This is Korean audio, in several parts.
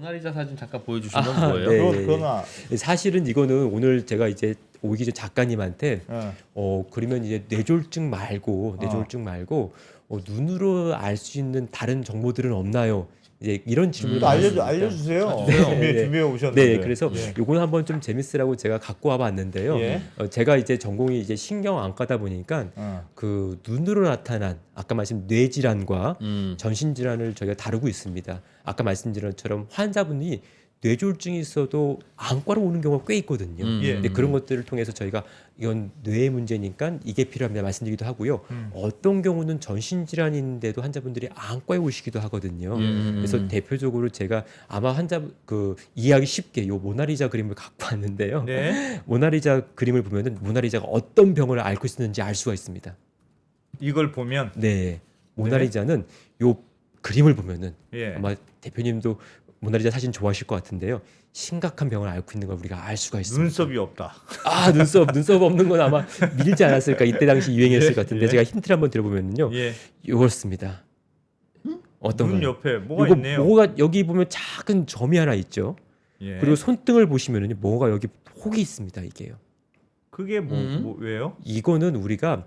모나리자 사진 잠깐 보여주시면 뭐예요? 네. 그거나 사실은 이거는 오늘 제가 이제 오기 전 작가님한테 그러면 이제 뇌졸중 말고 눈으로 알 수 있는 다른 정보들은 없나요? 이제 이런 질문을 또 받았습니다. 알려주세요. 네. 준비해 오셨는데. 네, 그래서 요거는 한번 좀 재밌으라고 제가 갖고 와봤는데요. 예. 제가 이제 전공이 이제 신경안과다 보니까 그 눈으로 나타난 아까 말씀 뇌질환과 전신질환을 저희가 다루고 있습니다. 아까 말씀드린 것처럼 환자분이 뇌졸중이 있어도 안과로 오는 경우가 꽤 있거든요. 근데 그런 것들을 통해서 저희가 이건 뇌의 문제니까 이게 필요합니다 말씀드리기도 하고요. 어떤 경우는 전신질환인데도 환자분들이 안과에 오시기도 하거든요. 그래서 대표적으로 제가 아마 환자 그 이해하기 쉽게 요 모나리자 그림을 갖고 왔는데요. 네. 모나리자 그림을 보면은 모나리자가 어떤 병을 앓고 있는지 알 수가 있습니다. 이걸 보면 네, 모나리자는 요 그림을 보면은 예. 아마 대표님도 모나리자 사진 좋아하실 것 같은데요. 심각한 병을 앓고 있는 걸 우리가 알 수가 있습니다. 눈썹이 없다. 아, 눈썹 없는 건 아마 밀지 않았을까. 이때 당시 유행했을 것 같은데 제가 힌트를 한번 드려보면요. 예. 요렇습니다. 어떤 눈 거요? 옆에 뭐가 요거 있네요. 뭐가 여기 보면 작은 점이 하나 있죠. 예. 그리고 손등을 보시면은요, 뭐가 여기 혹이 있습니다. 이게요. 그게 뭐 왜요? 이거는 우리가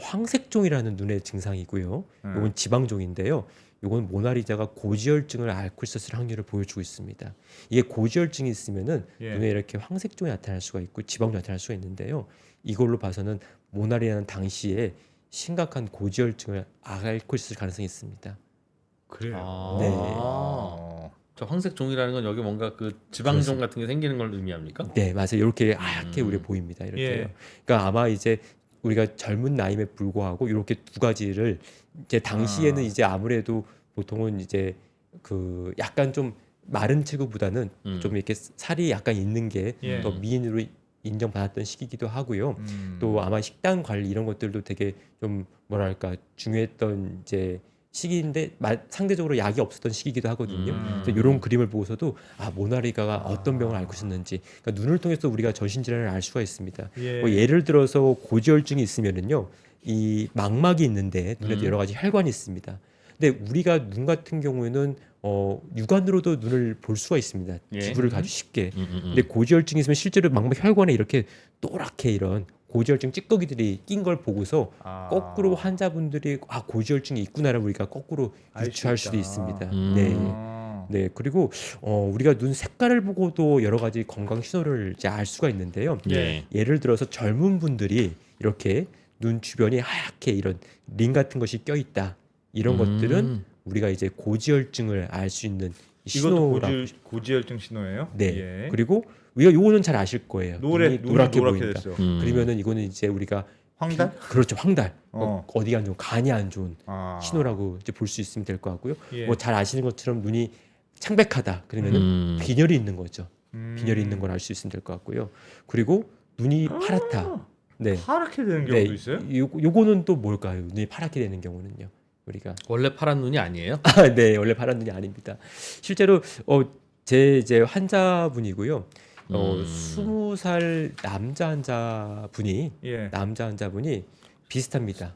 황색종이라는 눈의 증상이고요. 이건 지방종인데요. 이건 모나리자가 고지혈증을 앓고 있었을 확률을 보여주고 있습니다. 이게 고지혈증이 있으면은 눈에 이렇게 황색종이 나타날 수가 있고 지방종이 나타날 수가 있는데요. 이걸로 봐서는 모나리자는 당시에 심각한 고지혈증을 앓고 있을 가능성이 있습니다. 그래요. 아. 네. 저 황색 종이라는 건 여기 뭔가 그 지방종 같은 게 생기는 걸 의미합니까? 네, 맞아요. 이렇게 하얗게 우리 보입니다. 이렇게요. 예. 그러니까 아마 이제 우리가 젊은 나이에 불구하고 이렇게 두 가지를 이제 당시에는 이제 아무래도 보통은 이제 그 약간 좀 마른 체구보다는 좀 이렇게 살이 약간 있는 게 더 미인으로 인정받았던 시기이기도 하고요. 또 아마 식단 관리 이런 것들도 되게 좀 뭐랄까 중요했던 이제 시기인데 상대적으로 약이 없었던 시기이기도 하거든요. 그래서 이런 그림을 보고서도 모나리자가 어떤 병을 앓고 있었는지 그러니까 눈을 통해서 우리가 전신질환을 알 수가 있습니다. 뭐 예를 들어서 고지혈증이 있으면은요, 이 망막이 있는데 눈에도 여러 가지 혈관이 있습니다. 근데 우리가 눈 같은 경우에는 육안으로도 눈을 볼 수가 있습니다. 기부를 아주 쉽게. 근데 고지혈증이 있으면 실제로 망막 혈관에 이렇게 노랗게 이런 고지혈증 찌꺼기들이 낀 걸 보고서 거꾸로 환자분들이 고지혈증이 있구나를 우리가 거꾸로 유추할 수도 있습니다. 네, 그리고 우리가 눈 색깔을 보고도 여러 가지 건강 신호를 이제 알 수가 있는데요. 예를 들어서 젊은 분들이 이렇게 눈 주변이 하얗게 이런 링 같은 것이 껴 있다. 이런 것들은 우리가 이제 고지혈증을 알 수 있는 이것도 신호라고. 고지혈증 신호예요? 네. 그리고 우리가 요거는 잘 아실 거예요. 눈이 노랗게 보인다. 됐어요. 그러면은 이거는 이제 우리가 황달? 그렇죠, 황달. 어디가 안 좋은, 간이 안 좋은 아. 신호라고 이제 볼 수 있으면 될 것 같고요. 예. 뭐 잘 아시는 것처럼 눈이 창백하다. 그러면은 빈혈이 있는 거죠. 빈혈이 있는 걸 알 수 있으면 될 것 같고요. 그리고 눈이 파랗다. 네. 파랗게 되는 경우도 있어요? 요거는 또 뭘까요? 눈이 파랗게 되는 경우는요. 우리가 원래 파란 눈이 아니에요? 네, 원래 파란 눈이 아닙니다. 실제로 제 이제 환자분이고요. 20살 남자 환자분이 비슷합니다.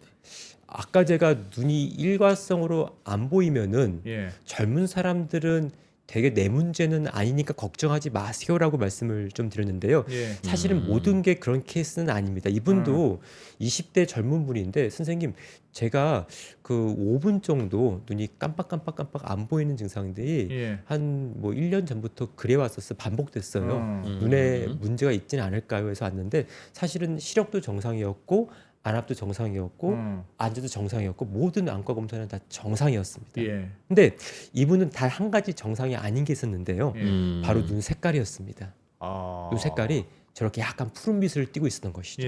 아까 제가 눈이 일과성으로 안 보이면은 젊은 사람들은 되게 내 문제는 아니니까 걱정하지 마세요라고 말씀을 좀 드렸는데요. 사실은 모든 게 그런 케이스는 아닙니다. 이분도 20대 젊은 분인데 선생님 제가 그 5분 정도 눈이 깜빡깜빡 안 보이는 증상들이 한 뭐 1년 전부터 그래 왔었어 반복됐어요. 눈에 문제가 있지는 않을까요? 해서 왔는데 사실은 시력도 정상이었고 안압도 정상이었고 안제도 정상이었고 모든 안과 검사는 다 정상이었습니다. 근데 이분은 단 한 가지 정상이 아닌 게 있었는데요. 바로 눈 색깔이었습니다. 눈 색깔이 저렇게 약간 푸른빛을 띠고 있었던 것이죠.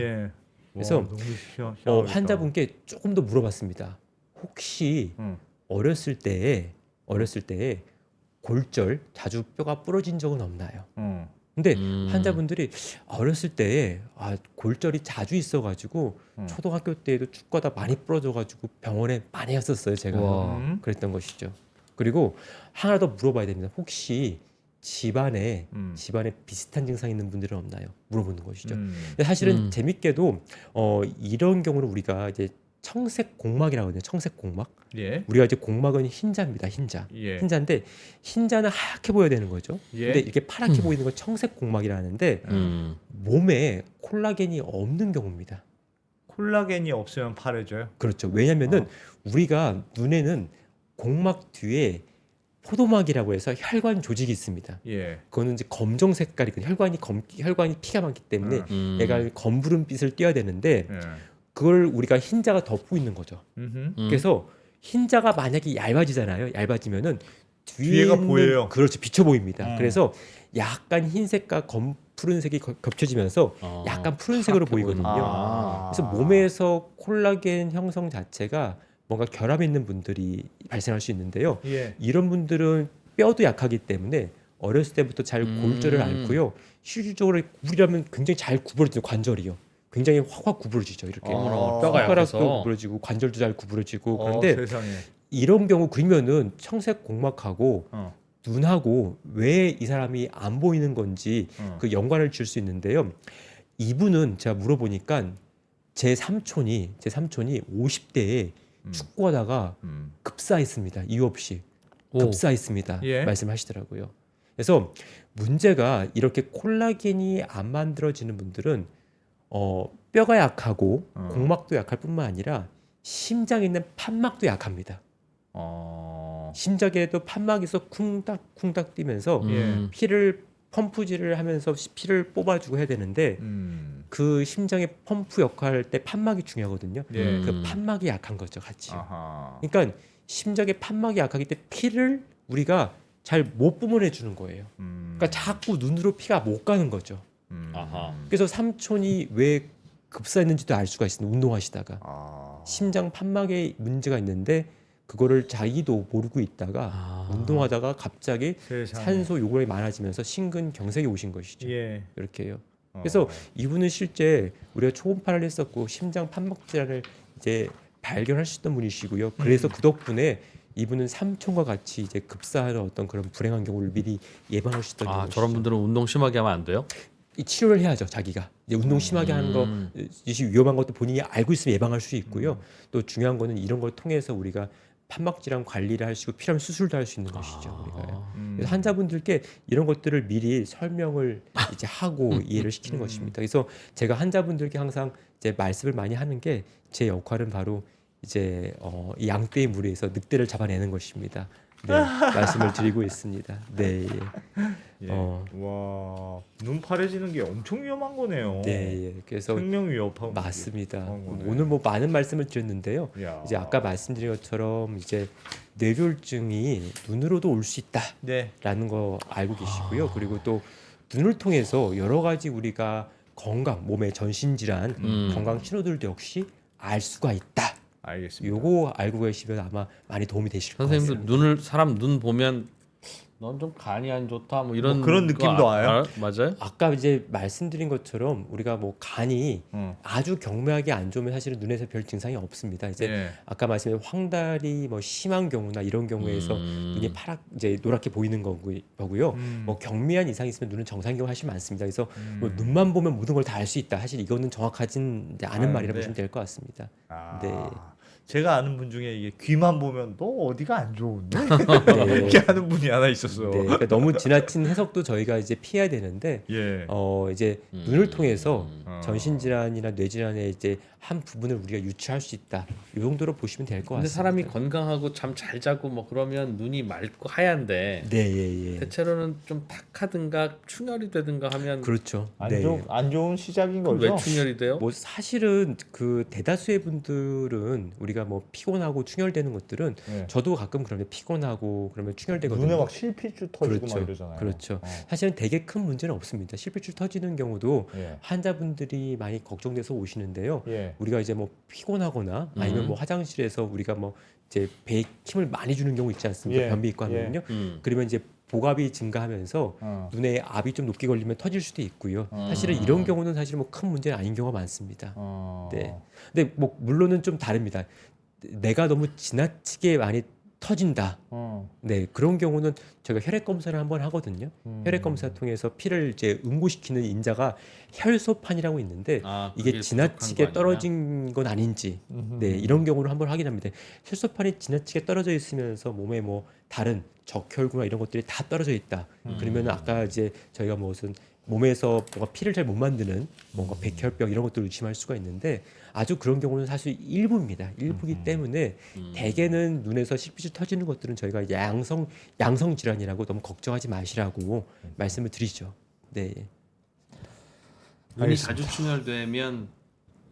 그래서 환자분께 조금 더 물어봤습니다. 혹시 어렸을 때에 골절 자주 뼈가 부러진 적은 없나요? 근데 환자분들이 어렸을 때에 골절이 자주 있어가지고 초등학교 때에도 축구하다 많이 부러져가지고 병원에 많이 갔었어요. 제가 그랬던 것이죠. 그리고 하나 더 물어봐야 됩니다. 혹시 집안에 비슷한 증상 있는 분들은 없나요? 물어보는 것이죠. 근데 사실은 재밌게도 이런 경우는 우리가 이제 청색 공막이라고 하거든요. 청색 공막. 예. 우리가 이제 공막은 흰자입니다. 흰자. 예. 흰자인데 흰자는 하얗게 보여야 되는 거죠. 예. 근데 이렇게 파랗게 보이는 건 청색 공막이라 하는데 몸에 콜라겐이 없는 경우입니다. 콜라겐이 없으면 파래져요. 그렇죠. 왜냐면은 우리가 눈에는 공막 뒤에 포도막이라고 해서 혈관 조직이 있습니다. 예. 그거는 이제 검정 색깔이거든요. 혈관이 피가 많기 때문에 얘가 검부름빛을 띄어야 되는데 예. 그걸 우리가 흰자가 덮고 있는 거죠. 그래서 흰자가 만약에 얇아지잖아요. 얇아지면은 뒤에가 있는- 보여요. 그렇죠. 비쳐 보입니다. 그래서 약간 흰색과 푸른색이 겹쳐지면서 약간 푸른색으로 보이거든요. 그래서 몸에서 콜라겐 형성 자체가 뭔가 결함이 있는 분들이 발생할 수 있는데요. 예. 이런 분들은 뼈도 약하기 때문에 어렸을 때부터 잘 골절을 앓고요. 실질적으로 우리라면 굉장히 잘 구부러지죠. 관절이요. 굉장히 확확 구부러지죠. 이렇게 뼈가 손가락도 약해서. 구부러지고 관절도 잘 구부러지고 그런데 세상에. 이런 경우 그러면은 청색 공막하고 어. 눈하고 왜 이 사람이 안 보이는 건지 그 연관을 줄 수 있는데요. 이분은 제가 물어보니까 제 삼촌이 50대에 축구하다가 급사했습니다. 이유 없이 급사했습니다. 예. 말씀하시더라고요. 그래서 문제가 이렇게 콜라겐이 안 만들어지는 분들은 뼈가 약하고 공막도 약할 뿐만 아니라 심장에 있는 판막도 약합니다. 심장에도 판막에서 쿵닥쿵닥 뛰면서 피를 펌프질을 하면서 피를 뽑아주고 해야 되는데 그 심장의 펌프 역할 때 판막이 중요하거든요. 예. 그 판막이 약한 거죠, 같이. 아하. 그러니까 심장의 판막이 약하기 때문에 피를 우리가 잘 못 뿜어내 주는 거예요. 그러니까 자꾸 눈으로 피가 못 가는 거죠. 아하. 그래서 삼촌이 왜 급사했는지도 알 수가 있습니다. 운동하시다가 아. 심장 판막에 문제가 있는데 그거를 자기도 모르고 있다가 운동하다가 갑자기 세상에. 산소 요구량이 많아지면서 심근경색이 오신 것이죠. 예. 이렇게요. 그래서 이분은 실제 우리가 초음파를 했었고 심장 판막 질환을 이제 발견할 수 있던 분이시고요. 그래서 그 덕분에 이분은 삼촌과 같이 이제 급사하는 어떤 그런 불행한 경우를 미리 예방할 수 있던 아, 경우시죠. 저런 분들은 운동 심하게 하면 안 돼요? 이 치료를 해야죠. 자기가 이제 운동 심하게 하는 거 이것이 위험한 것도 본인이 알고 있으면 예방할 수 있고요. 또 중요한 거는 이런 걸 통해서 우리가 판막 질환 관리를 할 수 있고 필요하면 수술도 할 수 있는 것이죠. 우리가요. 그래서 환자분들께 이런 것들을 미리 설명을 이제 하고 이해를 시키는 것입니다. 그래서 제가 환자분들께 항상 이제 말씀을 많이 하는 게 제 역할은 바로 이제 이 양떼의 무리에서 늑대를 잡아내는 것입니다. 네, 말씀을 드리고 있습니다. 네, 예. 와, 눈 파래지는 게 엄청 위험한 거네요. 네, 예. 그래서 생명 위협하고 맞습니다. 거네. 오늘 뭐 많은 말씀을 드렸는데요. 야. 이제 아까 말씀드린 것처럼 이제 뇌졸중이 눈으로도 올 수 네. 있다라는 거 알고 계시고요. 그리고 또 눈을 통해서 여러 가지 우리가 건강, 몸의 전신 질환, 건강 신호들도 역시 알 수가 있다. 알겠습니다. 요거 알고 계시면 아마 많이 도움이 되실 것 같습니다. 선생님도 사람 눈 보면 넌 좀 간이 안 좋다 뭐 이런 뭐 그런 거 느낌도 와요? 맞아요? 아까 이제 말씀드린 것처럼 우리가 뭐 간이 아주 경미하게 안 좋으면 사실은 눈에서 별 증상이 없습니다. 이제 예. 아까 말씀드린 황달이 뭐 심한 경우나 이런 경우에서 눈이 이제 노랗게 보이는 거고요. 뭐 경미한 이상이 있으면 눈은 정상인 경우가 훨씬 많습니다. 그래서 뭐 눈만 보면 모든 걸 다 알 수 있다. 사실 이거는 정확하진 이제 않은 말이라 네. 보시면 될 것 같습니다. 아, 네. 제가 아는 분 중에 이게 귀만 보면 너 어디가 안 좋은데 네. 이렇게 하는 분이 하나 있었어요. 네, 그러니까 너무 지나친 해석도 저희가 이제 피해야 되는데 예. 이제 눈을 통해서 전신 어. 질환이나 뇌 질환의 이제 한 부분을 우리가 유추할 수 있다. 이 정도로 보시면 될 것 근데 같습니다. 사람이 건강하고 잠 잘 자고 뭐 그러면 눈이 맑고 하얀데 네, 예, 예. 대체로는 좀 탁하든가 충혈이 되든가 하면 그렇죠. 안, 네. 안 좋은 시작인 그럼 거죠. 왜 충혈이 돼요? 뭐 사실은 그 대다수의 분들은 우리가 뭐 피곤하고 충혈되는 것들은 네. 저도 가끔 그러면 피곤하고 그러면 충혈되거든요. 눈에 막 실핏줄 터지고 그렇죠. 막 이러잖아요. 그렇죠. 사실은 되게 큰 문제는 없습니다. 실핏줄 터지는 경우도 예. 환자분들이 많이 걱정돼서 오시는데요. 예. 우리가 이제 뭐 피곤하거나 아니면 뭐 화장실에서 우리가 뭐 이제 배에 힘을 많이 주는 경우 있지 않습니까? 예. 변비입고 하면요. 음. 그러면 이제 복압이 증가하면서 눈에 압이 좀 높게 걸리면 터질 수도 있고요. 사실은 이런 경우는 사실 뭐 큰 문제는 아닌 경우가 많습니다. 네. 근데 뭐 물론은 좀 다릅니다. 내가 너무 지나치게 많이 터진다. 네, 그런 경우는 저희가 혈액 검사를 한번 하거든요. 혈액 검사 통해서 피를 이제 응고시키는 인자가 혈소판이라고 있는데 이게 지나치게 떨어진 건 아닌지, 네, 이런 경우를 한번 확인합니다. 혈소판이 지나치게 떨어져 있으면서 몸에 뭐 다른 적혈구나 이런 것들이 다 떨어져 있다. 그러면 아까 이제 저희가 무슨 몸에서 뭔가 피를 잘 못 만드는 뭔가 백혈병 이런 것들을 의심할 수가 있는데 아주 그런 경우는 사실 일부입니다. 일부기 때문에 대개는 눈에서 실핏이 터지는 것들은 저희가 양성 질환이라고 너무 걱정하지 마시라고 말씀을 드리죠. 네. 눈이 자주 충혈되면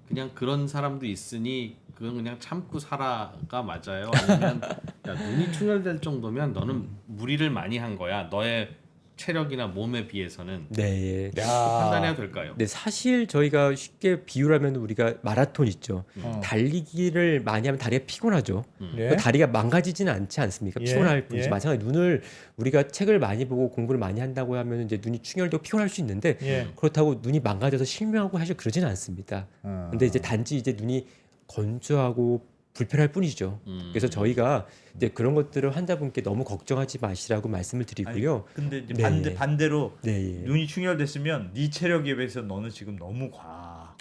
그냥 그런 사람도 있으니 그건 그냥 참고 살아가 맞아요. 아니면 야, 눈이 충혈될 정도면 너는 무리를 많이 한 거야. 너의 체력이나 몸에 비해서는 네. 판단해야 될까요? 네, 사실 저희가 쉽게 비유하면 우리가 마라톤 있죠. 달리기를 많이 하면 다리가 피곤하죠. 예. 다리가 망가지지는 않지 않습니까? 예. 피곤할 뿐이지. 예. 마찬가지 눈을 우리가 책을 많이 보고 공부를 많이 한다고 하면 이제 눈이 충혈되고 피곤할 수 있는데 예. 그렇다고 눈이 망가져서 실명하고 사실 그러지는 않습니다. 근데 이제 단지 이제 눈이 건조하고 불편할 뿐이죠. 그래서 저희가 이제 그런 것들을 환자분께 너무 걱정하지 마시라고 말씀을 드리고요. 근데 이제 네. 반대로 네. 눈이 충혈됐으면 네 체력에 비해서 너는 지금 너무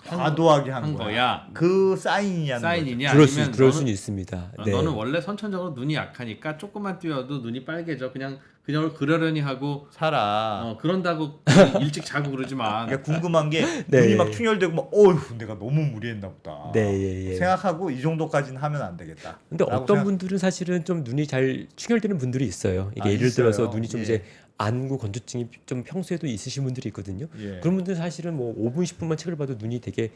과도하게 한 거야. 그 사인이냐는 사인이냐 그럴 아니면 그럴 너는, 수는 있습니다. 네. 너는 원래 선천적으로 눈이 약하니까 조금만 뛰어도 눈이 빨개져. 그냥 그러려니 하고 거죠. 살아. 그런다고 일찍 자고 그러지만 그러니까 궁금한 게 네. 눈이 막 충혈되고 막 어휴 내가 너무 무리했나 보다. 네, 예, 예. 생각하고 이 정도까지는 하면 안 되겠다. 근데 라고 어떤 생각- 분들은 사실은 좀 눈이 잘 충혈되는 분들이 있어요. 이게 예를 있어요. 들어서 눈이 좀 예. 이제 안구 건조증이 좀 평소에도 있으신 분들이 있거든요. 예. 그런 분들은 사실은 뭐 5분 10분만 책을 봐도 눈이 되게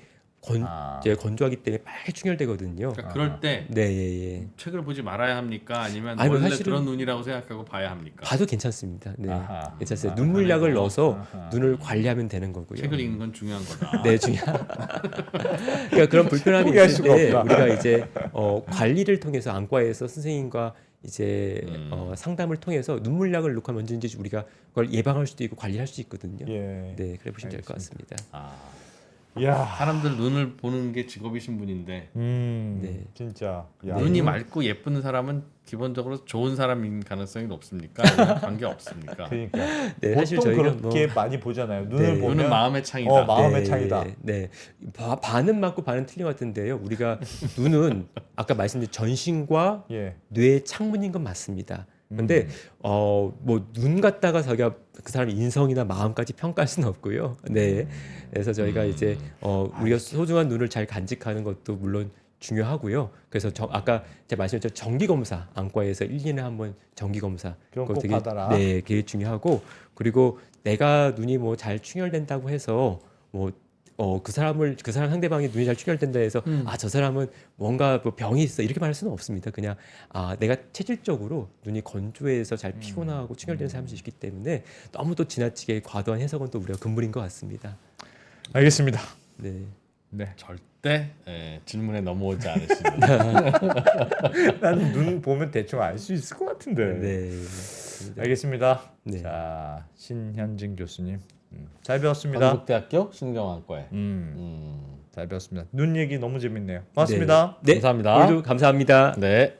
이제 건조하기 때문에 빨리 충혈되거든요. 그러니까 그럴 때 네, 예, 예. 책을 보지 말아야 합니까? 아니면 아니, 원래 사실은- 그런 눈이라고 생각하고 봐야 합니까? 봐도 괜찮습니다. 네, 아하. 괜찮아요. 눈물약을 아하. 넣어서 아하. 눈을 관리하면 되는 거고요. 책을 읽는 건 중요한 거다. 네, 그러니까 그런 불편함이 포기할 있을 수가 때 없다. 우리가 이제 관리를 통해서 안과에서 선생님과 이제 상담을 통해서 눈물약을 넣고 하면 언제든지 우리가 그걸 예방할 수도 있고 관리할 수 있거든요. 예. 네, 그래 보시면 될 것 같습니다. 야. 사람들 눈을 보는 게 직업이신 분인데 네. 진짜. 야, 눈이 눈- 맑고 예쁜 사람은 기본적으로 좋은 사람인 가능성이 높습니까? 아니면 관계 없습니까? 그러니까 네, 사실 보통 저희가 그렇게 뭐 많이 보잖아요. 눈을 네. 보면 눈은 마음의 창이다. 마음의 창이다. 네, 반은 맞고 반은 틀린 것 같은데요. 우리가 눈은 아까 말씀드린 전신과 예. 뇌의 창문인 건 맞습니다. 근데 뭐 눈 갖다가 저희가 그 사람의 인성이나 마음까지 평가할 수는 없고요. 네, 그래서 저희가 이제 우리가 소중한 눈을 잘 간직하는 것도 물론 중요하고요. 그래서 아까 제가 말씀드렸죠 정기 검사 안과에서 1년에 한 번 정기 검사 그건 그거 꼭 되게 받아라. 네, 되게 중요하고 그리고 내가 눈이 뭐 잘 충혈된다고 해서 뭐 그 사람 상대방이 눈이 잘 충혈된다 해서 저 사람은 뭔가 뭐 병이 있어 이렇게 말할 수는 없습니다. 그냥 내가 체질적으로 눈이 건조해서 잘 피곤하고 충혈되는 사람이 있기 때문에 너무 또 지나치게 과도한 해석은 또 우리가 금물인 것 같습니다. 알겠습니다. 네. 네. 절대 질문에 넘어오지 않으시는. 나는 눈 보면 대충 알 수 있을 것 같은데. 네. 알겠습니다. 네. 자, 신현진 교수님. 잘 배웠습니다. 한국대학교 신경학과에. 잘 배웠습니다. 눈 얘기 너무 재밌네요. 고맙습니다. 네. 감사합니다. 오늘도 감사합니다. 네.